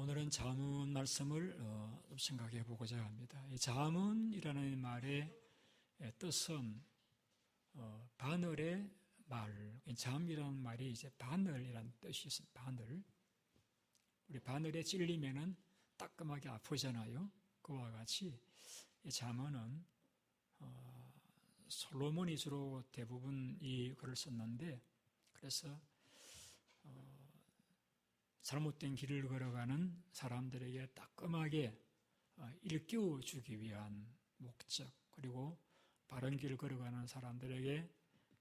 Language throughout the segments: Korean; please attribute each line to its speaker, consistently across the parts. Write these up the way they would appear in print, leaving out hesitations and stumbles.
Speaker 1: 오늘은 잠언 말씀을 좀 생각해 보고자 합니다. 이 잠언이라는 말의 뜻은 바늘의 말, 잠이라는 말이 이제 바늘이라는 뜻이 있습니다. 바늘. 우리 바늘에 찔리면은 따끔하게 아프잖아요. 그와 같이 이 잠언은 솔로몬이 주로 대부분 이 글을 썼는데, 그래서 잘못된 길을 걸어가는 사람들에게 따끔하게 일깨워 주기 위한 목적, 그리고 바른 길을 걸어가는 사람들에게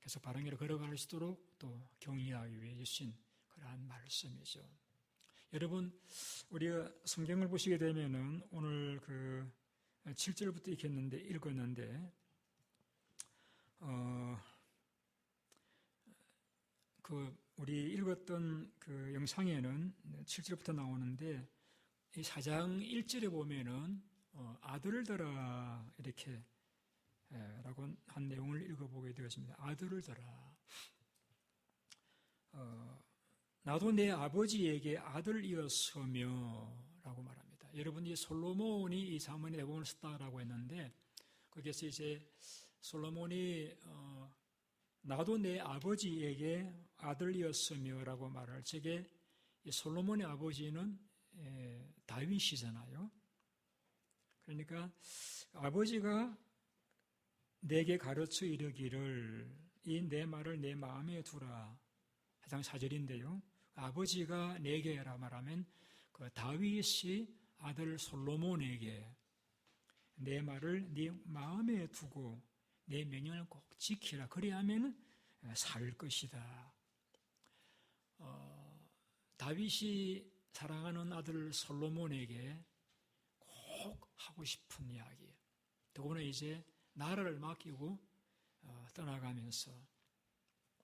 Speaker 1: 계속 바른 길을 걸어갈 수 있도록 또 격려하기 위해 주신 그러한 말씀이죠. 여러분, 우리가 성경을 보시게 되면은 오늘 그 7절부터 읽었는데 우리 읽었던 그 영상에는 7절부터 나오는데, 이 4장 1절에 보면은 아들들아 이렇게 라고 한 내용을 읽어보게 되었습니다. 아들들아, 나도 내 아버지에게 아들이었으며 라고 말합니다. 여러분, 이 솔로몬이 이 잠언의 내용을 썼다라고 했는데, 거기에서 이제 솔로몬이 나도 내 아버지에게 아들이었으며 라고 말할 적에, 솔로몬의 아버지는 다윗이잖아요. 그러니까 아버지가 내게 가르쳐 이르기를 이 내 말을 내 마음에 두라, 해당 4절인데요. 아버지가 내게라 말하면 그 다윗이 아들 솔로몬에게 내 말을 네 마음에 두고 내 명령을 꼭 지키라, 그래야면 살 것이다. 다윗이 사랑하는 아들 솔로몬에게 꼭 하고 싶은 이야기, 더구나 이제 나라를 맡기고 떠나가면서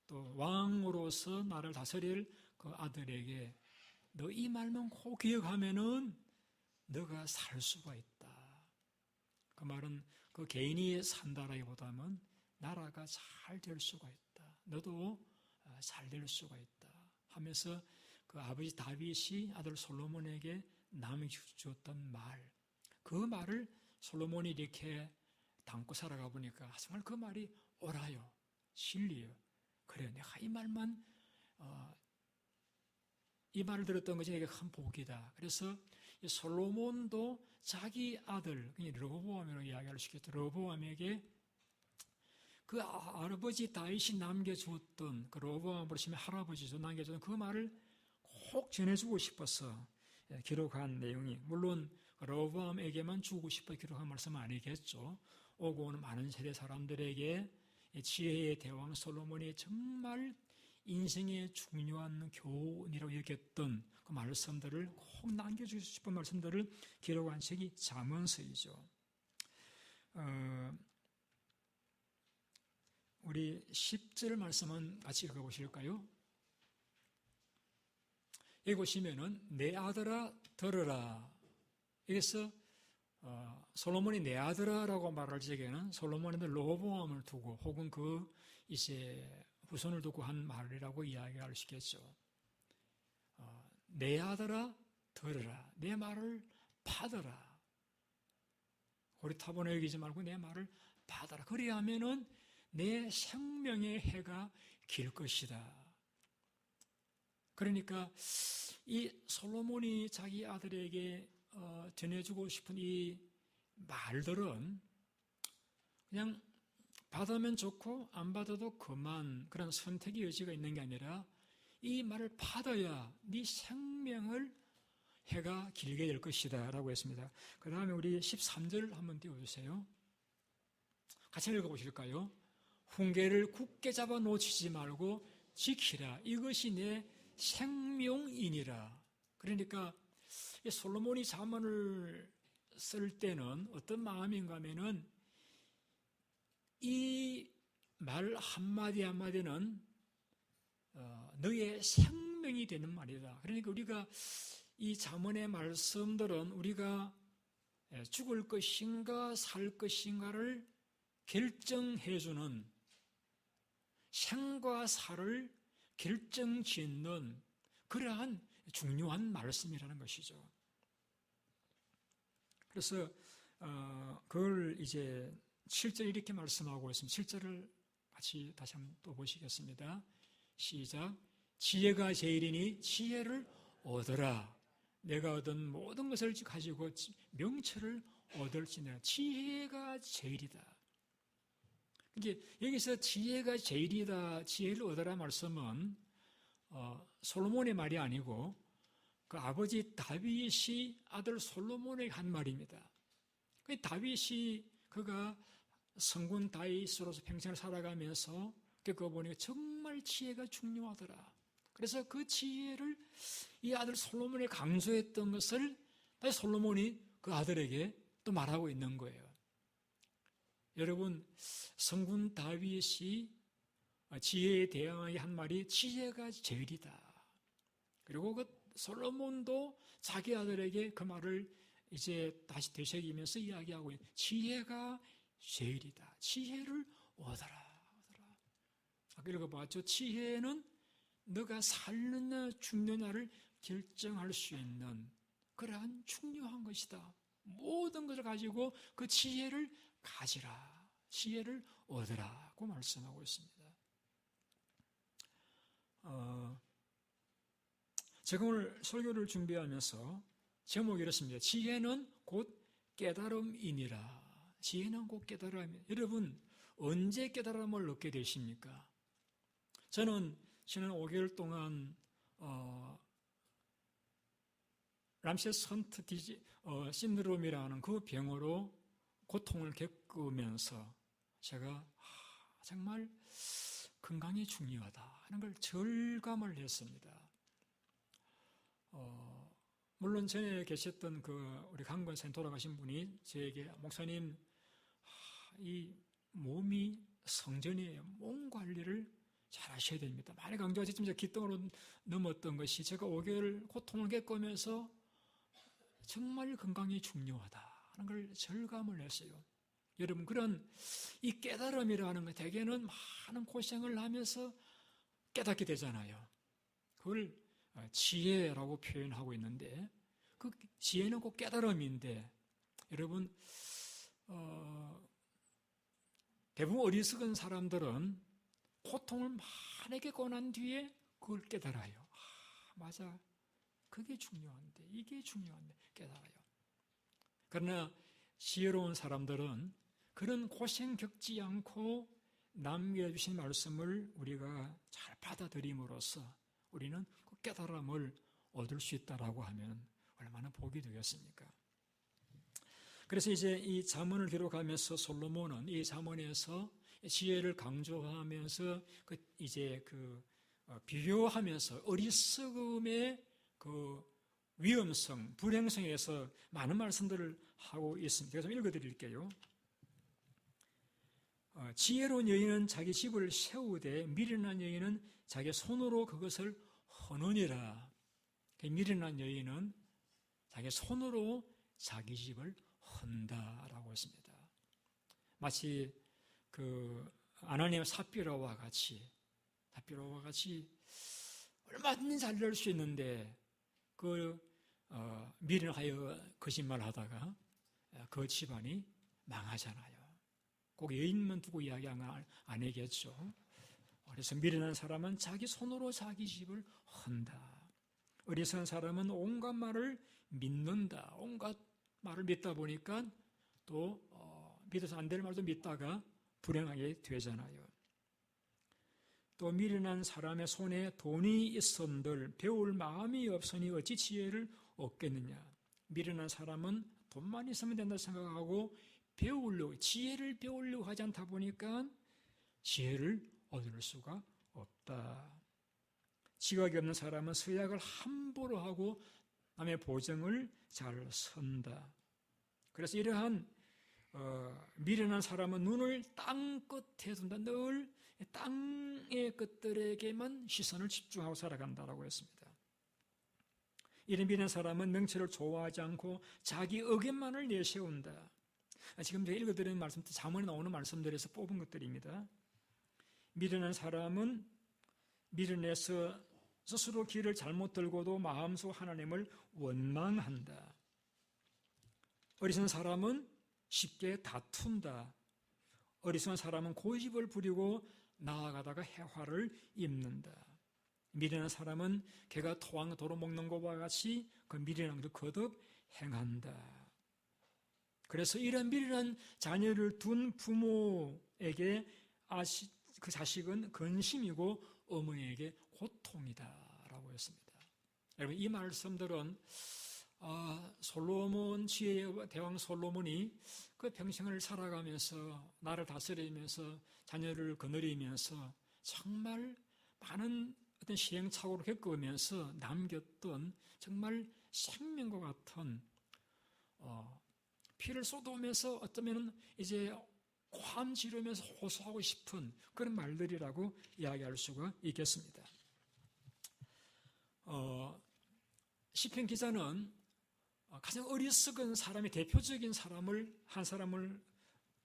Speaker 1: 또 왕으로서 나라를 다스릴 그 아들에게 너 이 말만 꼭 기억하면은 너가 살 수가 있다. 그 말은 그 개인이 산다라기보다는 나라가 잘 될 수가 있다. 너도 잘 될 수가 있다 하면서 그 아버지 다윗이 아들 솔로몬에게 남겨주었던 말, 그 말을 솔로몬이 이렇게 담고 살아가 보니까 정말 그 말이 옳아요, 진리예요. 그래, 내가 이 말만 이 말을 들었던 것이 내게 큰 복이다. 그래서 이 솔로몬도 자기 아들 르호보암이라고 이야기를 시켰죠. 르호보암에게 그 아버지 다윗이 남겨주었던, 그 르호보암으로 치면 할아버지죠, 남겨주었던 그 말을 꼭 전해주고 싶어서 기록한 내용이, 물론 르호보암에게만 주고 싶어 기록한 말씀은 아니겠죠. 오고 오는 많은 세대 사람들에게 지혜의 대왕 솔로몬이 정말 인생의 중요한 교훈이라고 여겼던 그 말씀들을 꼭 남겨주고 싶은 말씀들을 기록한 책이 잠언서이죠. 우리 10절 말씀은 같이 읽어보실까요? 여기 보시면은 내 아들아 들으라. 여기서 솔로몬이 내 아들아라고 말할 적에는 솔로몬이 르호보암을 두고 혹은 그 이제 후손을 두고 한 말이라고 이야기할 수 있겠죠. 내 아들아 들으라, 내 말을 받으라. 고리타분하게 여기지 말고 내 말을 받아라. 그래야 하면은 내 생명의 해가 길 것이다. 그러니까 이 솔로몬이 자기 아들에게 전해주고 싶은 이 말들은 그냥 받으면 좋고 안 받아도 그만, 그런 선택의 여지가 있는 게 아니라 이 말을 받아야 네 생명을 해가 길게 될 것이다 라고 했습니다. 그 다음에 우리 13절 한번 띄워주세요. 같이 읽어보실까요? 훈계를 굳게 잡아 놓치지 말고 지키라, 이것이 내 생명이니라. 그러니까 솔로몬이 잠언을 쓸 때는 어떤 마음인가 하면은 이 말 한마디 한마디는 너의 생명이 되는 말이다. 그러니까 우리가 이 잠언의 말씀들은 우리가 죽을 것인가 살 것인가를 결정해주는, 생과 사를 결정짓는 그러한 중요한 말씀이라는 것이죠. 그래서 그걸 이제 7절 이렇게 말씀하고 있습니다. 7절을 같이 다시 한번 또 보시겠습니다. 시작. 지혜가 제일이니 지혜를 얻어라. 내가 얻은 모든 것을 가지고 명철을 얻을지니라. 지혜가 제일이다. 이제 여기서 지혜가 제일이다, 지혜를 얻어라 말씀은 솔로몬의 말이 아니고 그 아버지 다윗이 아들 솔로몬에게 한 말입니다. 그 다윗이 그가 성군 다윗으로서 평생을 살아가면서 겪어보니까 정말 지혜가 중요하더라. 그래서 그 지혜를 이 아들 솔로몬에 강조했던 것을 다시 솔로몬이 그 아들에게 또 말하고 있는 거예요. 여러분, 성군 다윗이 지혜에 대항하게 한 말이 지혜가 제일이다. 그리고 그 솔로몬도 자기 아들에게 그 말을 이제 다시 되새기면서 이야기하고 있는 지혜가 제일이다. 지혜를 얻어라. 아까 읽어봤죠? 지혜는 너가 살느냐 죽느냐를 결정할 수 있는 그러한 중요한 것이다. 모든 것을 가지고 그 지혜를 가지라. 지혜를 얻으라고 말씀하고 있습니다. 제가 오늘 설교를 준비하면서 제목이 이렇습니다. 지혜는 곧 깨달음이니라. 지혜는 곧 깨달음이니라. 여러분, 언제 깨달음을 얻게 되십니까? 저는 지난 5개월 동안 람세스 헌트 신드롬이라는 그 병으로 고통을 겪으면서 제가 정말 건강이 중요하다 하는 걸 절감을 했습니다. 물론 전에 계셨던 그 우리 강권사님 돌아가신 분이 저에게 목사님, 이 몸이 성전이에요. 몸 관리를 잘 하셔야 됩니다. 많이 강조하셨지만 제가 기똥으로 넘었던 것이 제가 5개월 고통을 겪으면서 정말 건강이 중요하다 하는 걸 절감을 했어요. 여러분, 그런 이 깨달음이라는 것, 대개는 많은 고생을 하면서 깨닫게 되잖아요. 그걸 지혜라고 표현하고 있는데 그 지혜는 꼭 깨달음인데 여러분, 대부분 어리석은 사람들은 고통을 많이 겪고 난 뒤에 그걸 깨달아요. 맞아. 그게 중요한데, 이게 중요한데 깨달아요. 그러나 지혜로운 사람들은 그런 고생 겪지 않고 남겨주신 말씀을 우리가 잘 받아들임으로써 우리는 그 깨달음을 얻을 수 있다라고 하면 얼마나 복이 되겠습니까? 그래서 이제 이 잠언을 기록하면서 솔로몬은 이 잠언에서 지혜를 강조하면서 비교하면서 어리석음의 그 위험성, 불행성에서 많은 말씀들을 하고 있습니다. 제가 좀 읽어드릴게요. 지혜로운 여인은 자기 집을 세우되 미련한 여인은 자기 손으로 그것을 허느니라. 미련한 여인은 자기 손으로 자기 집을 헌다라고 했습니다. 마치 그 아나니아 삽비라와 같이 얼마든지 잘 될 수 있는데 미련하여 거짓말하다가 그 집안이 망하잖아요. 꼭 여인만 두고 이야기 안 하겠죠. 그래서 미련한 사람은 자기 손으로 자기 집을 헌다. 어리석은 사람은 온갖 말을 믿는다. 온갖 말을 믿다 보니까 또 믿어서 안 될 말도 믿다가 불행하게 되잖아요. 또 미련한 사람의 손에 돈이 있은들 배울 마음이 없으니 어찌 지혜를 얻겠느냐. 미련한 사람은 돈만 있으면 된다 생각하고 지혜를 배우려고 하지 않다 보니까 지혜를 얻을 수가 없다. 지각이 없는 사람은 서약을 함부로 하고 남의 보증을 잘 선다. 그래서 이러한 미련한 사람은 눈을 땅 끝에 둔다. 늘 땅의 것들에게만 시선을 집중하고 살아간다라고 했습니다. 이런 미련한 사람은 명철을 좋아하지 않고 자기 의견만을 내세운다. 지금 제가 읽어드리는 말씀, 잠언에 나오는 말씀들에서 뽑은 것들입니다. 미련한 사람은 미련해서 스스로 길을 잘못 들고도 마음속 하나님을 원망한다. 어리석은 사람은 쉽게 다툰다. 어리석은 사람은 고집을 부리고 나아가다가 해화를 입는다. 미련한 사람은 개가 토한 도로 먹는 것과 같이 그 미련한 것을 거듭 행한다. 그래서 이런 미련한 자녀를 둔 부모에게 그 자식은 근심이고 어머니에게 고통이다라고 했습니다. 여러분, 이 말씀들은 솔로몬, 지혜의 대왕 솔로몬이 그 평생을 살아가면서 나를 다스리면서 자녀를 거느리면서 정말 많은 어떤 시행착오를 겪으면서 남겼던 정말 생명과 같은 피를 쏟아오면서 어쩌면 이제 고함 지르면서 호소하고 싶은 그런 말들이라고 이야기할 수가 있겠습니다. 시편 기자는 가장 어리석은 사람의 대표적인 한 사람을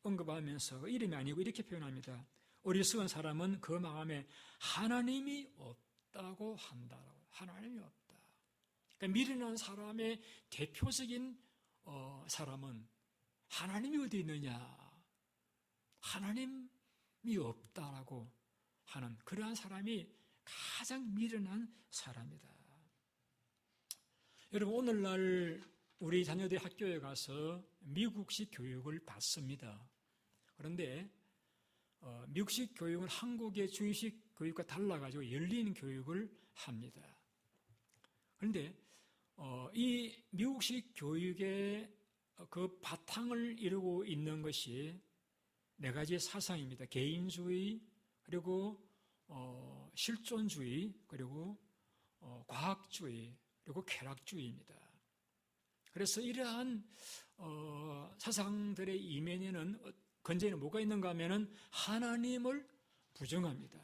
Speaker 1: 언급하면서 이름이 아니고 이렇게 표현합니다. 어리석은 사람은 그 마음에 하나님이 없다고 한다라고. 하나님이 없다. 그러니까 미련한 사람의 대표적인 사람은 하나님이 어디 있느냐? 하나님이 없다라고 하는 그러한 사람이 가장 미련한 사람이다. 여러분, 오늘날 우리 자녀들이 학교에 가서 미국식 교육을 받습니다. 그런데 미국식 교육은 한국의 주의식 교육과 달라가지고 열린 교육을 합니다. 그런데 이 미국식 교육의 그 바탕을 이루고 있는 것이 네 가지의 사상입니다. 개인주의, 그리고 실존주의, 그리고 과학주의, 그리고 쾌락주의입니다. 그래서 이러한 사상들의 이면에는 근저에는 뭐가 있는가 하면은 하나님을 부정합니다.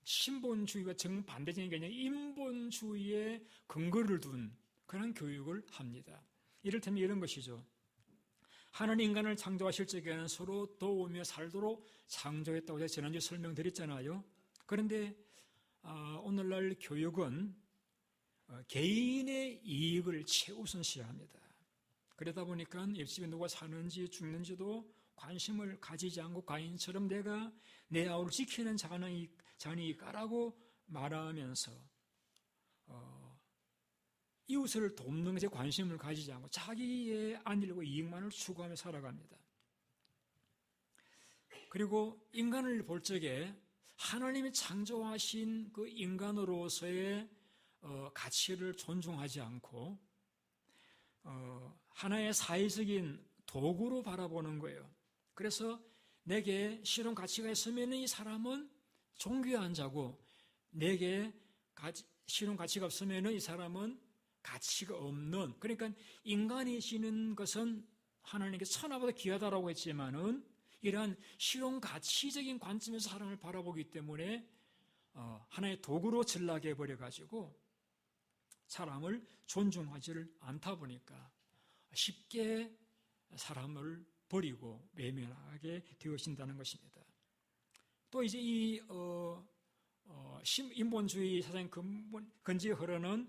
Speaker 1: 신본주의와 정반대적인 개념, 인본주의에 근거를 둔 그런 교육을 합니다. 이를테면 이런 것이죠. 하나님 인간을 창조하실 적에는 서로 도우며 살도록 창조했다고 제가 지난주에 설명드렸잖아요. 그런데 오늘날 교육은 개인의 이익을 최우선시합니다. 그러다 보니까 옆집에 누가 사는지 죽는지도 관심을 가지지 않고 가인처럼 내가 내 아우를 지키는 자니까라고 말하면서 이웃을 돕는 것에 관심을 가지지 않고 자기의 안일과 이익만을 추구하며 살아갑니다. 그리고 인간을 볼 적에 하나님이 창조하신 그 인간으로서의 가치를 존중하지 않고 하나의 사회적인 도구로 바라보는 거예요. 그래서 내게 실현 가치가 있으면 이 사람은 존귀한 자고 내게 실현 가치가 없으면 이 사람은 가치가 없는, 그러니까 인간이 지는 것은 하나님께 천하보다 귀하다라고 했지만은 이러한 실용 가치적인 관점에서 사람을 바라보기 때문에 하나의 도구로 전락해버려가지고 사람을 존중하지를 않다 보니까 쉽게 사람을 버리고 외면하게 되어진다는 것입니다. 또 이제 이 인본주의 사상의 근지에 흐르는